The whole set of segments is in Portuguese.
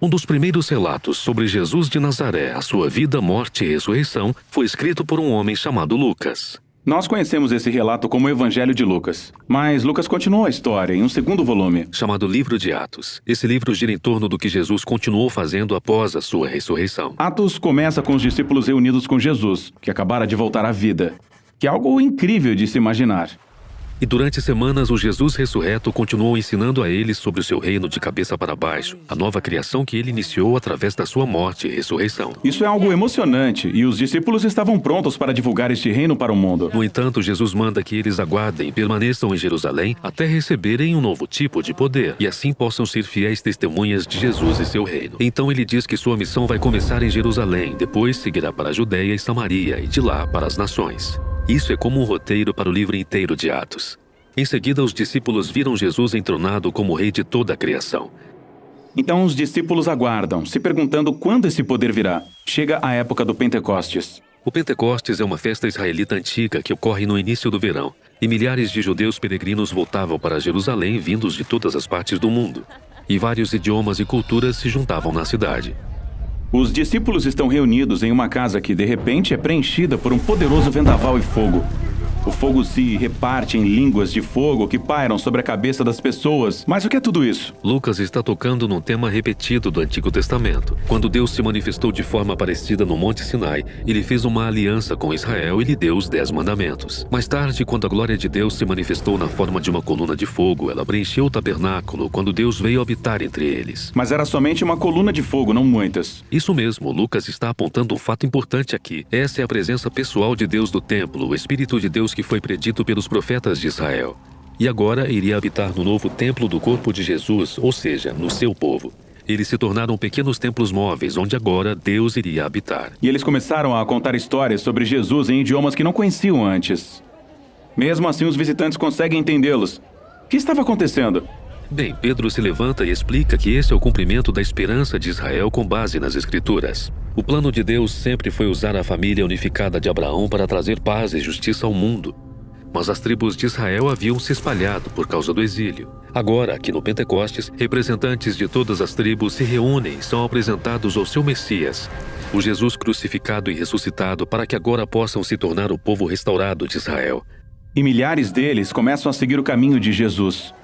Um dos primeiros relatos sobre Jesus de Nazaré, a sua vida, morte e ressurreição, foi escrito por um homem chamado Lucas. Nós conhecemos esse relato como o Evangelho de Lucas, mas Lucas continuou a história em um segundo volume, Chamado Livro de Atos. Esse livro gira em torno do que Jesus continuou fazendo após a sua ressurreição. Atos começa com os discípulos reunidos com Jesus, que acabara de voltar à vida, que é algo incrível de se imaginar. E durante semanas, o Jesus ressurreto continuou ensinando a eles sobre o seu reino de cabeça para baixo, a nova criação que ele iniciou através da sua morte e ressurreição. Isso é algo emocionante e os discípulos estavam prontos para divulgar este reino para o mundo. No entanto, Jesus manda que eles aguardem e permaneçam em Jerusalém até receberem um novo tipo de poder e assim possam ser fiéis testemunhas de Jesus e seu reino. Então ele diz que sua missão vai começar em Jerusalém, depois seguirá para a Judeia e Samaria e de lá para as nações. Isso é como um roteiro para o livro inteiro de Atos. Em seguida, os discípulos viram Jesus entronado como rei de toda a criação. Então os discípulos aguardam, se perguntando quando esse poder virá. Chega a época do Pentecostes. O Pentecostes é uma festa israelita antiga que ocorre no início do verão, e milhares de judeus peregrinos voltavam para Jerusalém vindos de todas as partes do mundo, e vários idiomas e culturas se juntavam na cidade. Os discípulos estão reunidos em uma casa que, de repente, é preenchida por um poderoso vendaval e fogo. O fogo se reparte em línguas de fogo que pairam sobre a cabeça das pessoas. Mas o que é tudo isso? Lucas está tocando num tema repetido do Antigo Testamento. Quando Deus se manifestou de forma parecida no Monte Sinai, ele fez uma aliança com Israel e lhe deu os 10 mandamentos. Mais tarde, quando a glória de Deus se manifestou na forma de uma coluna de fogo, ela preencheu o tabernáculo quando Deus veio habitar entre eles. Mas era somente uma coluna de fogo, não muitas. Isso mesmo, Lucas está apontando um fato importante aqui. Essa é a presença pessoal de Deus do templo, o Espírito de Deus que foi predito pelos profetas de Israel. E agora iria habitar no novo templo do corpo de Jesus, ou seja, no seu povo. Eles se tornaram pequenos templos móveis, onde agora Deus iria habitar. E eles começaram a contar histórias sobre Jesus em idiomas que não conheciam antes. Mesmo assim, os visitantes conseguem entendê-los. O que estava acontecendo? Bem, Pedro se levanta e explica que esse é o cumprimento da esperança de Israel com base nas Escrituras. O plano de Deus sempre foi usar a família unificada de Abraão para trazer paz e justiça ao mundo. Mas as tribos de Israel haviam se espalhado por causa do exílio. Agora, aqui no Pentecostes, representantes de todas as tribos se reúnem e são apresentados ao seu Messias, o Jesus crucificado e ressuscitado, para que agora possam se tornar o povo restaurado de Israel. E milhares deles começam a seguir o caminho de Jesus.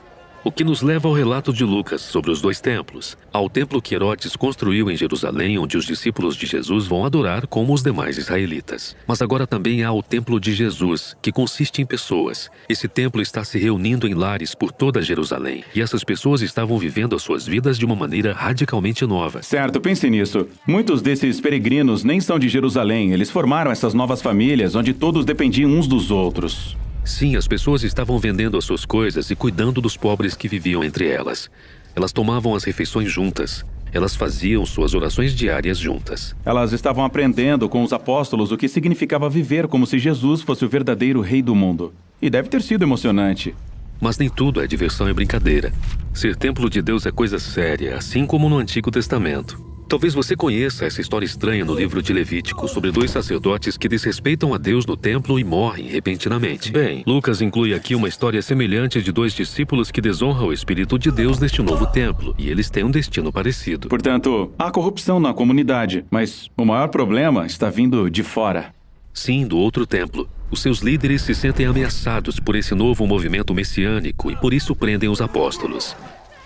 O que nos leva ao relato de Lucas sobre os 2 templos. Há o templo que Herodes construiu em Jerusalém, onde os discípulos de Jesus vão adorar como os demais israelitas. Mas agora também há o templo de Jesus, que consiste em pessoas. Esse templo está se reunindo em lares por toda Jerusalém. E essas pessoas estavam vivendo as suas vidas de uma maneira radicalmente nova. Certo, pense nisso. Muitos desses peregrinos nem são de Jerusalém. Eles formaram essas novas famílias onde todos dependiam uns dos outros. Sim, as pessoas estavam vendendo as suas coisas e cuidando dos pobres que viviam entre elas. Elas tomavam as refeições juntas. Elas faziam suas orações diárias juntas. Elas estavam aprendendo com os apóstolos o que significava viver como se Jesus fosse o verdadeiro rei do mundo. E deve ter sido emocionante. Mas nem tudo é diversão e brincadeira. Ser templo de Deus é coisa séria, assim como no Antigo Testamento. Talvez você conheça essa história estranha no livro de Levítico sobre 2 sacerdotes que desrespeitam a Deus no templo e morrem repentinamente. Bem, Lucas inclui aqui uma história semelhante de 2 discípulos que desonram o Espírito de Deus neste novo templo, e eles têm um destino parecido. Portanto, há corrupção na comunidade, mas o maior problema está vindo de fora. Sim, do outro templo. Os seus líderes se sentem ameaçados por esse novo movimento messiânico e por isso prendem os apóstolos.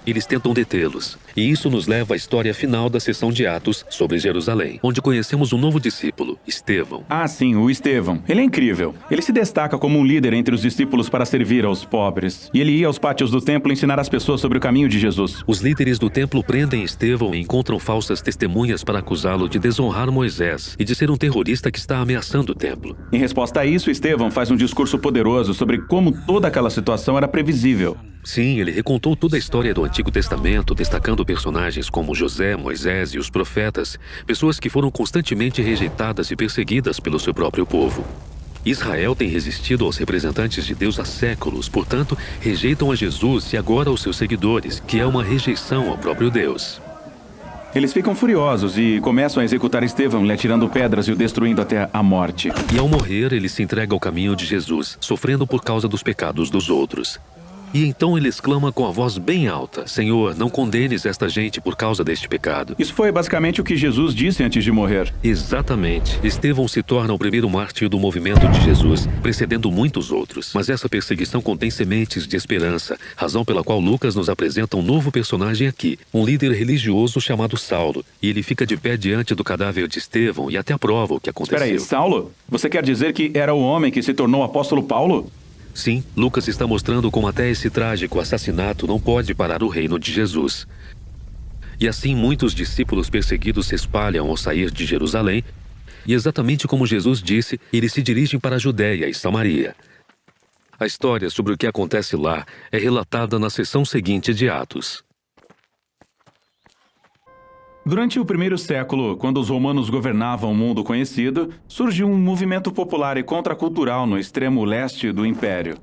Eles tentam detê-los. E isso nos leva à história final da sessão de Atos sobre Jerusalém, onde conhecemos um novo discípulo, Estevão. Ah, sim, o Estevão. Ele é incrível. Ele se destaca como um líder entre os discípulos para servir aos pobres. E ele ia aos pátios do templo ensinar as pessoas sobre o caminho de Jesus. Os líderes do templo prendem Estevão e encontram falsas testemunhas para acusá-lo de desonrar Moisés e de ser um terrorista que está ameaçando o templo. Em resposta a isso, Estevão faz um discurso poderoso sobre como toda aquela situação era previsível. Sim, ele recontou toda a história do Antigo Testamento, destacando personagens como José, Moisés e os profetas, pessoas que foram constantemente rejeitadas e perseguidas pelo seu próprio povo. Israel tem resistido aos representantes de Deus há séculos, portanto, rejeitam a Jesus e agora aos seus seguidores, que é uma rejeição ao próprio Deus. Eles ficam furiosos e começam a executar Estevão, lhe atirando pedras e o destruindo até a morte. E ao morrer, ele se entrega ao caminho de Jesus, sofrendo por causa dos pecados dos outros. E então ele exclama com a voz bem alta: Senhor, não condenes esta gente por causa deste pecado. Isso foi basicamente o que Jesus disse antes de morrer. Exatamente. Estevão se torna o primeiro mártir do movimento de Jesus, precedendo muitos outros. Mas essa perseguição contém sementes de esperança, razão pela qual Lucas nos apresenta um novo personagem aqui, um líder religioso chamado Saulo. E ele fica de pé diante do cadáver de Estevão e até aprova o que aconteceu. Espera aí, Saulo? Você quer dizer que era o homem que se tornou o apóstolo Paulo? Sim, Lucas está mostrando como até esse trágico assassinato não pode parar o reino de Jesus. E assim muitos discípulos perseguidos se espalham ao sair de Jerusalém, e exatamente como Jesus disse, eles se dirigem para a Judéia e Samaria. A história sobre o que acontece lá é relatada na seção seguinte de Atos. Durante o primeiro século, quando os romanos governavam o mundo conhecido, surgiu um movimento popular e contracultural no extremo leste do império,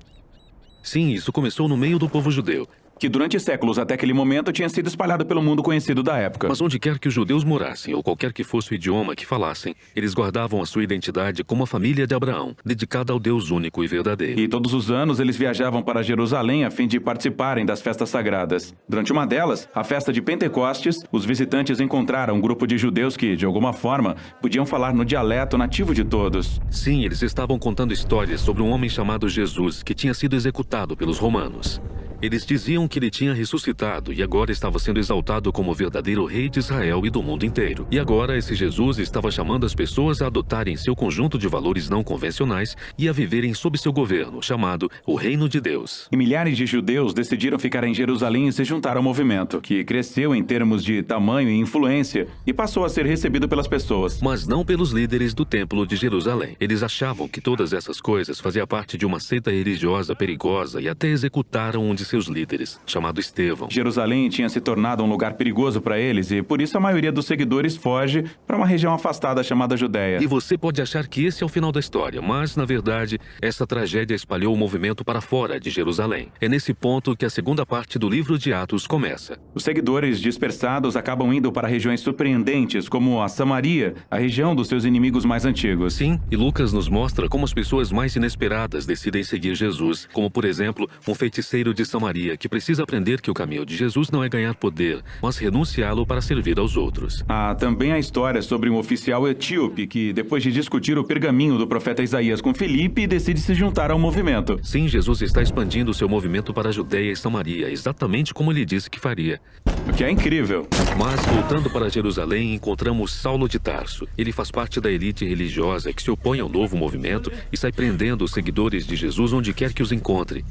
Sim, isso começou no meio do povo judeu. que durante séculos até aquele momento tinha sido espalhado pelo mundo conhecido da época. Mas onde quer que os judeus morassem, ou qualquer que fosse o idioma que falassem, eles guardavam a sua identidade como a família de Abraão, dedicada ao Deus único e verdadeiro. E todos os anos eles viajavam para Jerusalém a fim de participarem das festas sagradas. Durante uma delas, a festa de Pentecostes, os visitantes encontraram um grupo de judeus que, de alguma forma, podiam falar no dialeto nativo de todos. Sim, eles estavam contando histórias sobre um homem chamado Jesus, que tinha sido executado pelos romanos. Eles diziam que ele tinha ressuscitado e agora estava sendo exaltado como o verdadeiro rei de Israel e do mundo inteiro. E agora esse Jesus estava chamando as pessoas a adotarem seu conjunto de valores não convencionais e a viverem sob seu governo, chamado o Reino de Deus. E milhares de judeus decidiram ficar em Jerusalém e se juntar ao movimento, que cresceu em termos de tamanho e influência e passou a ser recebido pelas pessoas. Mas não pelos líderes do Templo de Jerusalém. Eles achavam que todas essas coisas faziam parte de uma seita religiosa perigosa e até executaram um de seus líderes, chamado Estevão. Jerusalém tinha se tornado um lugar perigoso para eles e por isso a maioria dos seguidores foge para uma região afastada chamada Judéia. E você pode achar que esse é o final da história, mas, na verdade, essa tragédia espalhou o movimento para fora de Jerusalém. É nesse ponto que a segunda parte do livro de Atos começa. Os seguidores dispersados acabam indo para regiões surpreendentes, como a Samaria, a região dos seus inimigos mais antigos. Sim, e Lucas nos mostra como as pessoas mais inesperadas decidem seguir Jesus, como, por exemplo, um feiticeiro de Samaria que precisa aprender que o caminho de Jesus não é ganhar poder, mas renunciá-lo para servir aos outros. Há também a história sobre um oficial etíope que, depois de discutir o pergaminho do profeta Isaías com Filipe, decide se juntar ao movimento. Sim, Jesus está expandindo seu movimento para a Judéia e Samaria, exatamente como ele disse que faria. O que é incrível. Mas, voltando para Jerusalém, encontramos Saulo de Tarso. Ele faz parte da elite religiosa que se opõe ao novo movimento e sai prendendo os seguidores de Jesus onde quer que os encontre.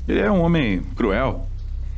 Ele é um homem cruel.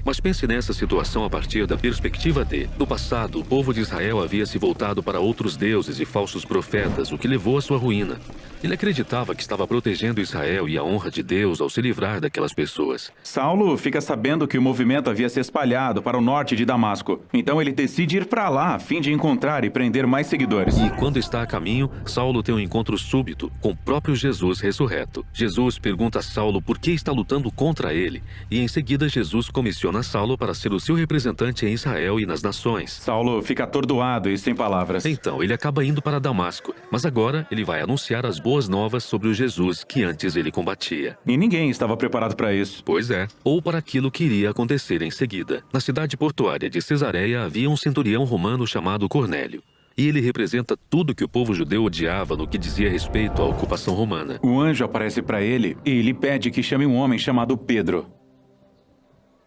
Mas pense nessa situação a partir da perspectiva de: no passado, o povo de Israel havia se voltado para outros deuses e falsos profetas, o que levou à sua ruína. Ele acreditava que estava protegendo Israel e a honra de Deus ao se livrar daquelas pessoas. Saulo fica sabendo que o movimento havia se espalhado para o norte de Damasco. Então ele decide ir para lá a fim de encontrar e prender mais seguidores. E quando está a caminho, Saulo tem um encontro súbito com o próprio Jesus ressurreto. Jesus pergunta a Saulo por que está lutando contra ele, e em seguida Jesus comissiona Saulo para ser o seu representante em Israel e nas nações. Saulo fica atordoado e sem palavras. Então, ele acaba indo para Damasco, mas agora ele vai anunciar as boas novas sobre o Jesus que antes ele combatia. E ninguém estava preparado para isso. Pois é, ou para aquilo que iria acontecer em seguida. Na cidade portuária de Cesareia havia um centurião romano chamado Cornélio. E ele representa tudo que o povo judeu odiava no que dizia respeito à ocupação romana. O anjo aparece para ele e lhe pede que chame um homem chamado Pedro.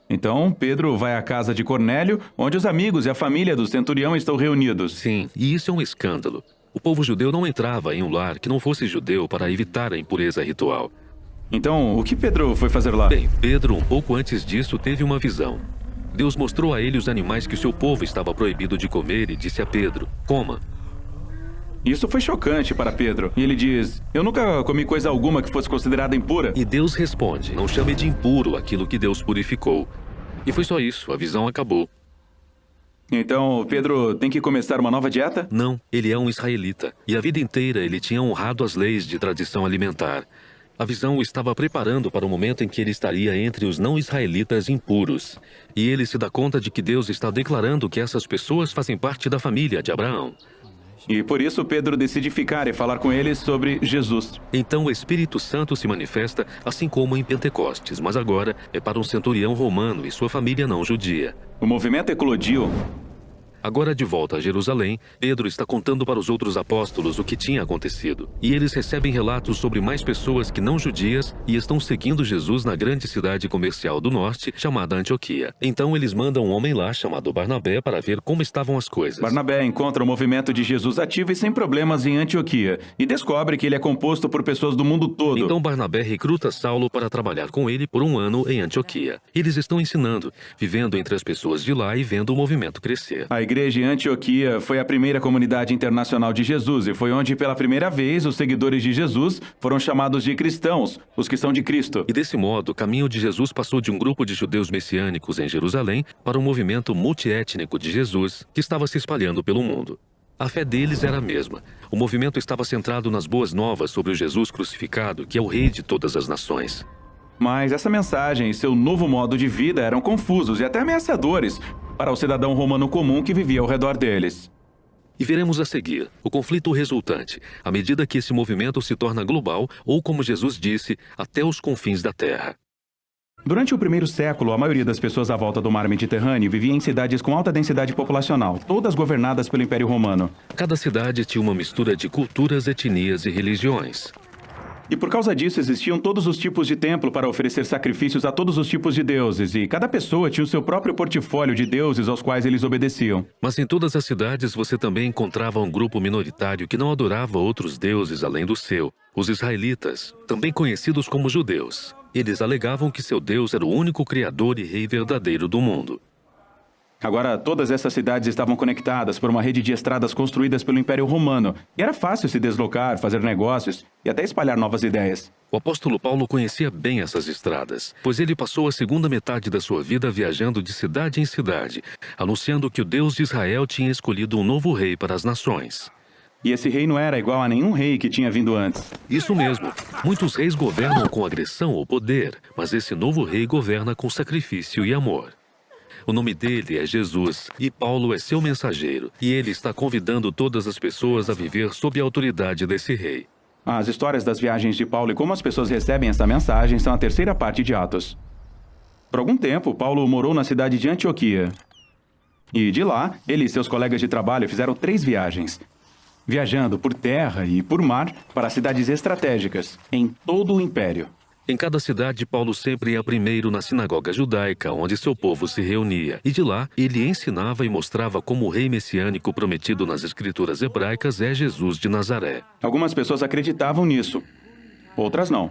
Então, Pedro vai à casa de Cornélio, onde os amigos e a família do centurião estão reunidos. Sim, e isso é um escândalo. O povo judeu não entrava em um lar que não fosse judeu para evitar a impureza ritual. Então, o que Pedro foi fazer lá? Bem, Pedro, um pouco antes disso, teve uma visão. Deus mostrou a ele os animais que o seu povo estava proibido de comer e disse a Pedro: coma. Isso foi chocante para Pedro. E ele diz: eu nunca comi coisa alguma que fosse considerada impura. E Deus responde: não chame de impuro aquilo que Deus purificou. E foi só isso, a visão acabou. Então, Pedro tem que começar uma nova dieta? Não, ele é um israelita. E a vida inteira ele tinha honrado as leis de tradição alimentar. A visão o estava preparando para o momento em que ele estaria entre os não-israelitas impuros. E ele se dá conta de que Deus está declarando que essas pessoas fazem parte da família de Abraão. E por isso Pedro decide ficar e falar com eles sobre Jesus. Então o Espírito Santo se manifesta assim como em Pentecostes, mas agora é para um centurião romano e sua família não judia. O movimento eclodiu. Agora de volta a Jerusalém, Pedro está contando para os outros apóstolos o que tinha acontecido. E eles recebem relatos sobre mais pessoas que não judias e estão seguindo Jesus na grande cidade comercial do norte, chamada Antioquia. Então eles mandam um homem lá, chamado Barnabé, para ver como estavam as coisas. Barnabé encontra o movimento de Jesus ativo e sem problemas em Antioquia e descobre que ele é composto por pessoas do mundo todo. Então Barnabé recruta Saulo para trabalhar com ele por um ano em Antioquia. Eles estão ensinando, vivendo entre as pessoas de lá e vendo o movimento crescer. A igreja em Antioquia foi a primeira comunidade internacional de Jesus e foi onde pela primeira vez os seguidores de Jesus foram chamados de cristãos, os que são de Cristo. E desse modo, o caminho de Jesus passou de um grupo de judeus messiânicos em Jerusalém para um movimento multiétnico de Jesus que estava se espalhando pelo mundo. A fé deles era a mesma. O movimento estava centrado nas boas novas sobre o Jesus crucificado, que é o rei de todas as nações. Mas essa mensagem e seu novo modo de vida eram confusos e até ameaçadores para o cidadão romano comum que vivia ao redor deles. E veremos a seguir o conflito resultante, à medida que esse movimento se torna global, ou como Jesus disse, até os confins da terra. Durante o primeiro século, a maioria das pessoas à volta do mar Mediterrâneo vivia em cidades com alta densidade populacional, todas governadas pelo Império Romano. Cada cidade tinha uma mistura de culturas, etnias e religiões. E por causa disso existiam todos os tipos de templo para oferecer sacrifícios a todos os tipos de deuses, e cada pessoa tinha o seu próprio portfólio de deuses aos quais eles obedeciam. Mas em todas as cidades você também encontrava um grupo minoritário que não adorava outros deuses além do seu, os israelitas, também conhecidos como judeus. Eles alegavam que seu Deus era o único criador e rei verdadeiro do mundo. Agora, todas essas cidades estavam conectadas por uma rede de estradas construídas pelo Império Romano, e era fácil se deslocar, fazer negócios e até espalhar novas ideias. O apóstolo Paulo conhecia bem essas estradas, pois ele passou a segunda metade da sua vida viajando de cidade em cidade, anunciando que o Deus de Israel tinha escolhido um novo rei para as nações. E esse rei não era igual a nenhum rei que tinha vindo antes. Isso mesmo. Muitos reis governam com agressão ou poder, mas esse novo rei governa com sacrifício e amor. O nome dele é Jesus, e Paulo é seu mensageiro, e ele está convidando todas as pessoas a viver sob a autoridade desse rei. As histórias das viagens de Paulo e como as pessoas recebem essa mensagem são a terceira parte de Atos. Por algum tempo, Paulo morou na cidade de Antioquia. E de lá, ele e seus colegas de trabalho fizeram 3 viagens, viajando por terra e por mar para cidades estratégicas em todo o Império. Em cada cidade, Paulo sempre ia primeiro na sinagoga judaica, onde seu povo se reunia. E de lá, ele ensinava e mostrava como o rei messiânico prometido nas escrituras hebraicas é Jesus de Nazaré. Algumas pessoas acreditavam nisso, outras não.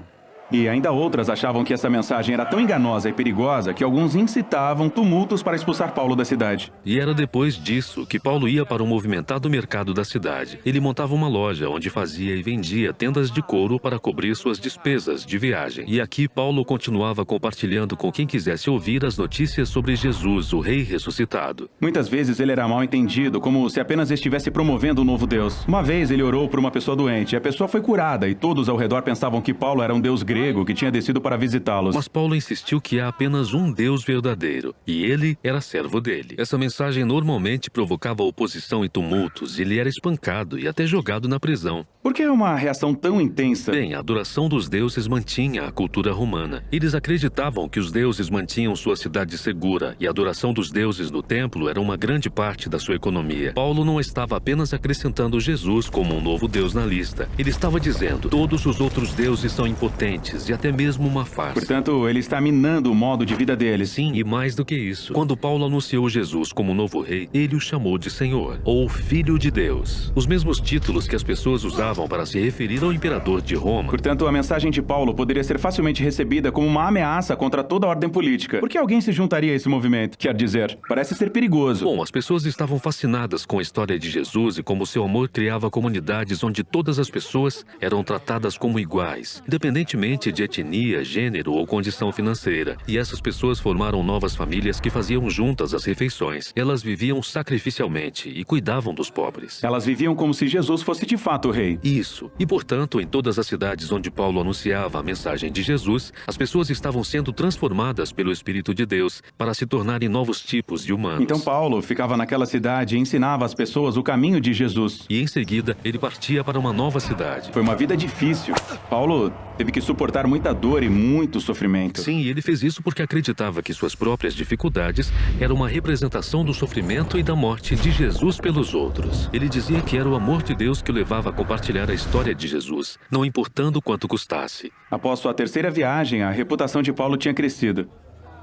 E ainda outras achavam que essa mensagem era tão enganosa e perigosa que alguns incitavam tumultos para expulsar Paulo da cidade. E era depois disso que Paulo ia para o movimentado mercado da cidade. Ele montava uma loja onde fazia e vendia tendas de couro para cobrir suas despesas de viagem. E aqui Paulo continuava compartilhando com quem quisesse ouvir as notícias sobre Jesus, o rei ressuscitado. Muitas vezes ele era mal entendido, como se apenas estivesse promovendo um novo Deus. Uma vez ele orou por uma pessoa doente, e a pessoa foi curada, e todos ao redor pensavam que Paulo era um deus grego que tinha descido para visitá-los. Mas Paulo insistiu que há apenas um Deus verdadeiro, e ele era servo dele. Essa mensagem normalmente provocava oposição e tumultos, e ele era espancado e até jogado na prisão. Por que uma reação tão intensa? Bem, a adoração dos deuses mantinha a cultura romana. Eles acreditavam que os deuses mantinham sua cidade segura, e a adoração dos deuses no templo era uma grande parte da sua economia. Paulo não estava apenas acrescentando Jesus como um novo Deus na lista. Ele estava dizendo, todos os outros deuses são impotentes e até mesmo uma farsa. Portanto, ele está minando o modo de vida deles. Sim, e mais do que isso. Quando Paulo anunciou Jesus como novo rei, ele o chamou de Senhor, ou Filho de Deus. Os mesmos títulos que as pessoas usavam para se referir ao imperador de Roma. Portanto, a mensagem de Paulo poderia ser facilmente recebida como uma ameaça contra toda a ordem política. Por que alguém se juntaria a esse movimento? Quer dizer, parece ser perigoso. Bom, as pessoas estavam fascinadas com a história de Jesus e como seu amor criava comunidades onde todas as pessoas eram tratadas como iguais, independentemente independente de etnia, gênero ou condição financeira. E essas pessoas formaram novas famílias que faziam juntas as refeições. Elas viviam sacrificialmente e cuidavam dos pobres. Elas viviam como se Jesus fosse de fato o rei. Isso. E, portanto, em todas as cidades onde Paulo anunciava a mensagem de Jesus, as pessoas estavam sendo transformadas pelo Espírito de Deus para se tornarem novos tipos de humanos. Então Paulo ficava naquela cidade e ensinava às pessoas o caminho de Jesus. E em seguida, ele partia para uma nova cidade. Foi uma vida difícil. Paulo teve que suportar muita dor e muito sofrimento. Sim, e ele fez isso porque acreditava que suas próprias dificuldades eram uma representação do sofrimento e da morte de Jesus pelos outros. Ele dizia que era o amor de Deus que o levava a compartilhar a história de Jesus, não importando quanto custasse. Após sua terceira viagem, a reputação de Paulo tinha crescido.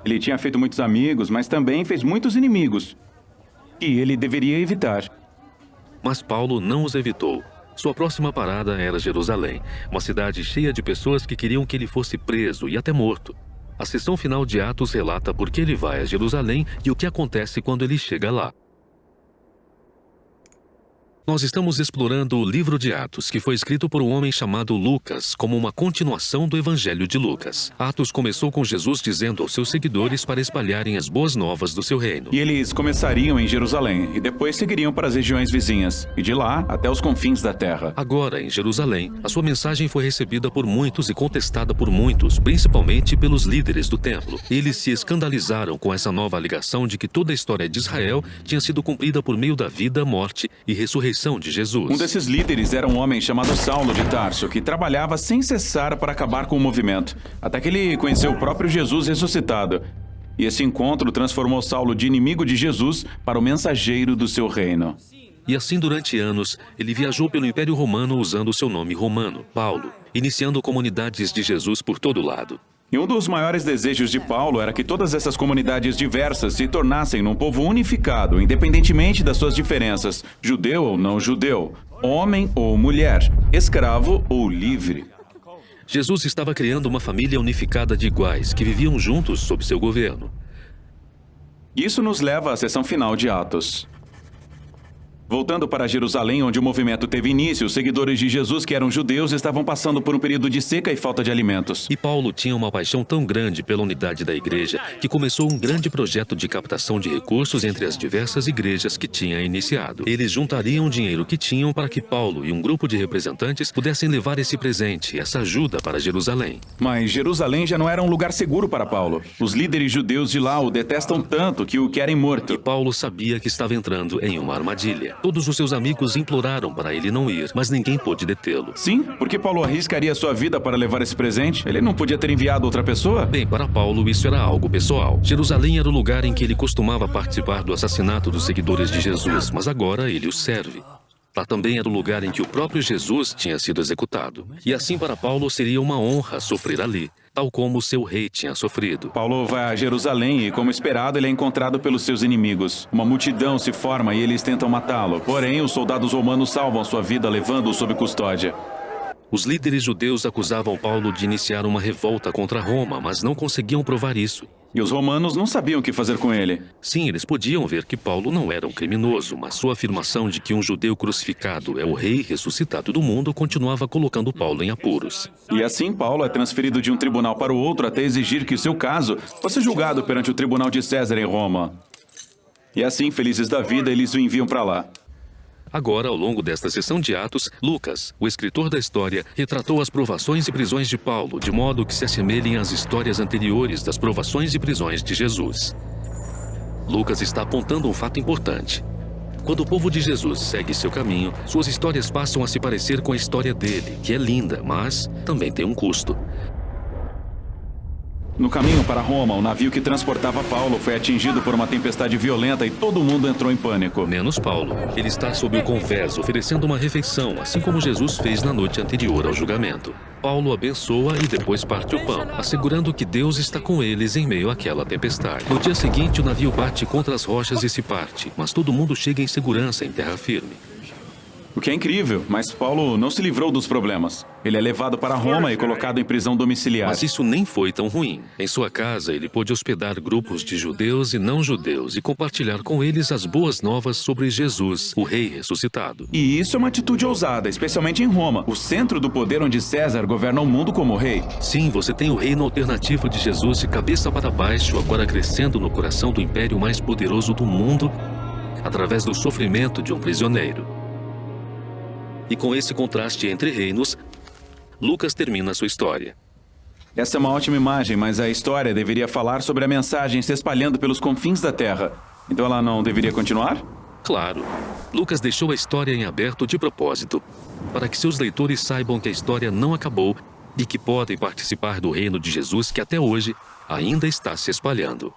Ele tinha feito muitos amigos, mas também fez muitos inimigos, que ele deveria evitar. Mas Paulo não os evitou. Sua próxima parada era Jerusalém, uma cidade cheia de pessoas que queriam que ele fosse preso e até morto. A seção final de Atos relata por que ele vai a Jerusalém e o que acontece quando ele chega lá. Nós estamos explorando o livro de Atos, que foi escrito por um homem chamado Lucas, como uma continuação do Evangelho de Lucas. Atos começou com Jesus dizendo aos seus seguidores para espalharem as boas novas do seu reino. E eles começariam em Jerusalém e depois seguiriam para as regiões vizinhas, e de lá até os confins da terra. Agora, em Jerusalém, a sua mensagem foi recebida por muitos e contestada por muitos, principalmente pelos líderes do templo. Eles se escandalizaram com essa nova alegação de que toda a história de Israel tinha sido cumprida por meio da vida, morte e ressurreição de Jesus. Um desses líderes era um homem chamado Saulo de Tarso, que trabalhava sem cessar para acabar com o movimento, até que ele conheceu o próprio Jesus ressuscitado. E esse encontro transformou Saulo de inimigo de Jesus para o mensageiro do seu reino. E assim, durante anos, ele viajou pelo Império Romano usando o seu nome romano, Paulo, iniciando comunidades de Jesus por todo lado. E um dos maiores desejos de Paulo era que todas essas comunidades diversas se tornassem num povo unificado, independentemente das suas diferenças, judeu ou não judeu, homem ou mulher, escravo ou livre. Jesus estava criando uma família unificada de iguais, que viviam juntos sob seu governo. Isso nos leva à seção final de Atos. Voltando para Jerusalém, onde o movimento teve início, os seguidores de Jesus, que eram judeus, estavam passando por um período de seca e falta de alimentos. E Paulo tinha uma paixão tão grande pela unidade da igreja que começou um grande projeto de captação de recursos entre as diversas igrejas que tinha iniciado. Eles juntariam o dinheiro que tinham para que Paulo e um grupo de representantes pudessem levar esse presente, essa ajuda para Jerusalém. Mas Jerusalém já não era um lugar seguro para Paulo. Os líderes judeus de lá o detestam tanto que o querem morto. E Paulo sabia que estava entrando em uma armadilha. Todos os seus amigos imploraram para ele não ir, mas ninguém pôde detê-lo. Sim, porque Paulo arriscaria sua vida para levar esse presente? Ele não podia ter enviado outra pessoa? Bem, para Paulo isso era algo pessoal. Jerusalém era o lugar em que ele costumava participar do assassinato dos seguidores de Jesus, mas agora ele os serve. Lá também era o lugar em que o próprio Jesus tinha sido executado. E assim para Paulo seria uma honra sofrer ali, tal como o seu rei tinha sofrido. Paulo vai a Jerusalém e, como esperado, ele é encontrado pelos seus inimigos. Uma multidão se forma e eles tentam matá-lo. Porém, os soldados romanos salvam sua vida, levando-o sob custódia. Os líderes judeus acusavam Paulo de iniciar uma revolta contra Roma, mas não conseguiam provar isso. E os romanos não sabiam o que fazer com ele. Sim, eles podiam ver que Paulo não era um criminoso, mas sua afirmação de que um judeu crucificado é o rei ressuscitado do mundo continuava colocando Paulo em apuros. E assim, Paulo é transferido de um tribunal para o outro até exigir que o seu caso fosse julgado perante o tribunal de César em Roma. E assim, felizes da vida, eles o enviam para lá. Agora, ao longo desta sessão de Atos, Lucas, o escritor da história, retratou as provações e prisões de Paulo, de modo que se assemelhem às histórias anteriores das provações e prisões de Jesus. Lucas está apontando um fato importante. Quando o povo de Jesus segue seu caminho, suas histórias passam a se parecer com a história dele, que é linda, mas também tem um custo. No caminho para Roma, o navio que transportava Paulo foi atingido por uma tempestade violenta e todo mundo entrou em pânico. Menos Paulo. Ele está sob o convés, oferecendo uma refeição, assim como Jesus fez na noite anterior ao julgamento. Paulo abençoa e depois parte o pão, assegurando que Deus está com eles em meio àquela tempestade. No dia seguinte, o navio bate contra as rochas e se parte, mas todo mundo chega em segurança em terra firme. O que é incrível, mas Paulo não se livrou dos problemas. Ele é levado para Roma e colocado em prisão domiciliar. Mas isso nem foi tão ruim. Em sua casa, ele pôde hospedar grupos de judeus e não-judeus e compartilhar com eles as boas novas sobre Jesus, o rei ressuscitado. E isso é uma atitude ousada, especialmente em Roma, o centro do poder onde César governa o mundo como rei. Sim, você tem o reino alternativo de Jesus de cabeça para baixo, agora crescendo no coração do império mais poderoso do mundo, através do sofrimento de um prisioneiro. E com esse contraste entre reinos, Lucas termina sua história. Essa é uma ótima imagem, mas a história deveria falar sobre a mensagem se espalhando pelos confins da Terra. Então ela não deveria continuar? Claro, Lucas deixou a história em aberto de propósito, para que seus leitores saibam que a história não acabou e que podem participar do reino de Jesus que até hoje ainda está se espalhando.